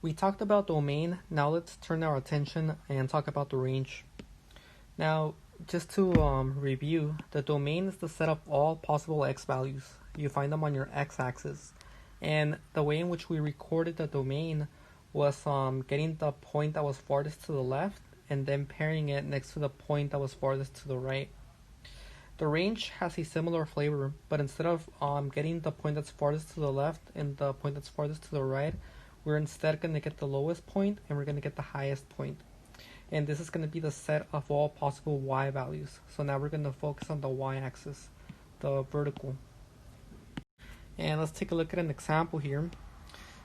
We talked about domain. Now let's turn our attention and talk about the range. Now, just to review, the domain is the set of all possible x values. You find them on your x-axis. And the way in which we recorded the domain was getting the point that was farthest to the left and then pairing it next to the point that was farthest to the right. The range has a similar flavor, but instead of getting the point that's farthest to the left and the point that's farthest to the right, we're instead going to get the lowest point and we're going to get the highest point. And this is going to be the set of all possible y values. So now we're going to focus on the y-axis, the vertical. And let's take a look at an example here.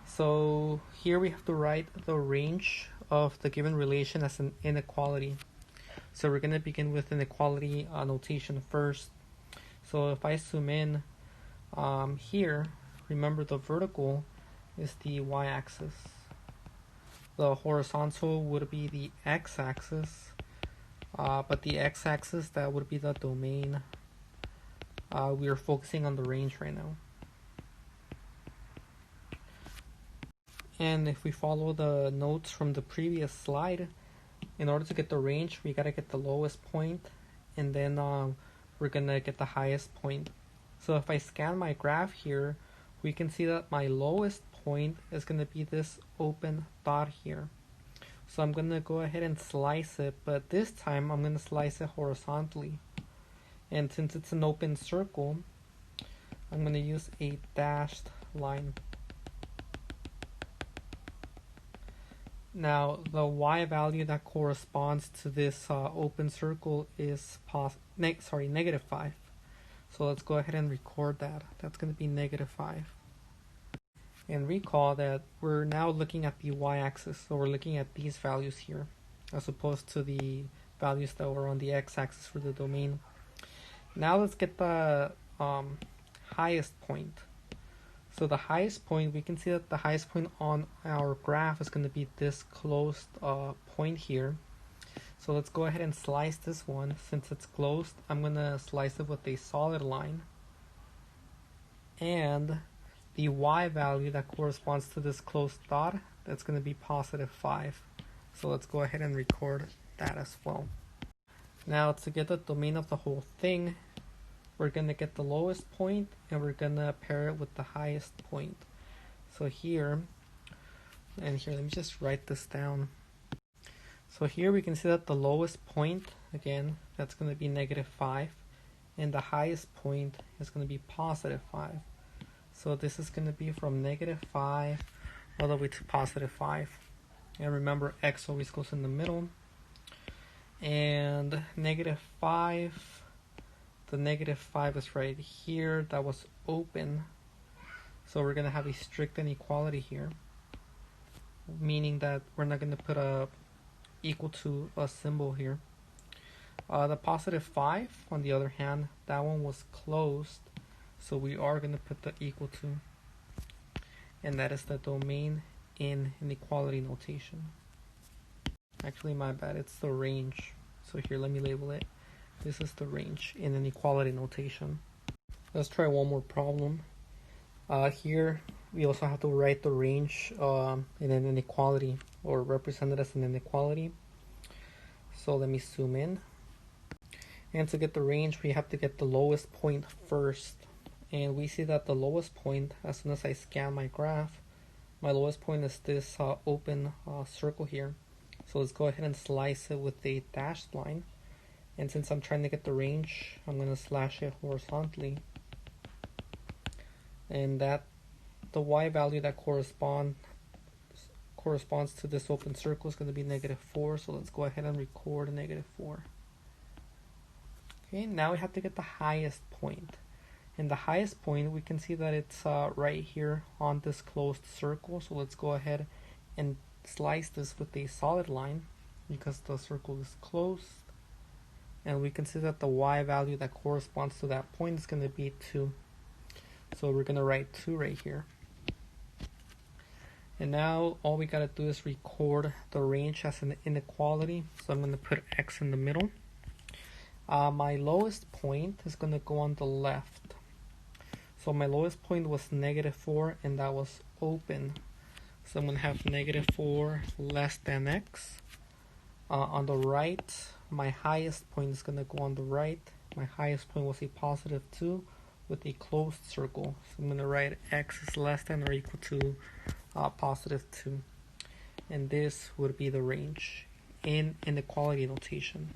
So here we have to write the range of the given relation as an inequality. So we're going to begin with inequality notation first. So if I zoom in here, remember the vertical is the y-axis. The horizontal would be the x-axis, but the x-axis, that would be the domain. We are focusing on the range right now. And if we follow the notes from the previous slide, in order to get the range, we gotta get the lowest point, and then we're gonna get the highest point. So if I scan my graph here, we can see that my lowest point is gonna be this open dot here. So I'm gonna go ahead and slice it, but this time I'm gonna slice it horizontally. And since it's an open circle, I'm gonna use a dashed line. Now, the y value that corresponds to this open circle is negative 5. So let's go ahead and record that. That's going to be negative 5. And recall that we're now looking at the y-axis, so we're looking at these values here, as opposed to the values that were on the x-axis for the domain. Now let's get the highest point. So the highest point, we can see that the highest point on our graph is going to be this closed point here. So let's go ahead and slice this one. Since it's closed, I'm going to slice it with a solid line. And the y value that corresponds to this closed dot, that's going to be positive 5. So let's go ahead and record that as well. Now to get the domain of the whole thing, we're going to get the lowest point and we're going to pair it with the highest point. So here, and here, let me just write this down. So here we can see that the lowest point, again, that's going to be negative 5, and the highest point is going to be positive 5. So this is going to be from negative 5 all the way to positive 5. And remember, x always goes in the middle. And negative 5, the negative 5 is right here. That was open. So we're going to have a strict inequality here, meaning that we're not going to put a equal to a symbol here. The positive 5, on the other hand, that one was closed. So we are going to put the equal to. And that is the domain in inequality notation. Actually, my bad, it's the range. So here, let me label it. This is the range in inequality notation. Let's try one more problem. Here, we also have to write the range in an inequality, or represent it as an inequality. So let me zoom in. And to get the range, we have to get the lowest point first. And we see that the lowest point, as soon as I scan my graph, my lowest point is this open circle here. So let's go ahead and slice it with a dashed line. And since I'm trying to get the range, I'm going to slash it horizontally. And that the y value that corresponds to this open circle is going to be negative 4. So let's go ahead and record negative 4. Okay, now we have to get the highest point. And the highest point, we can see that it's right here on this closed circle. So let's go ahead and slice this with a solid line because the circle is closed. And we can see that the y value that corresponds to that point is going to be 2. So we're going to write 2 right here. And now all we got to do is record the range as an inequality. So I'm going to put x in the middle. My lowest point is going to go on the left. So my lowest point was negative 4, and that was open. So I'm going to have -4 less than x. On the right, my highest point is going to go on the right. My highest point will say +2 with a closed circle. So I'm going to write x is less than or equal to +2. And this would be the range in inequality notation.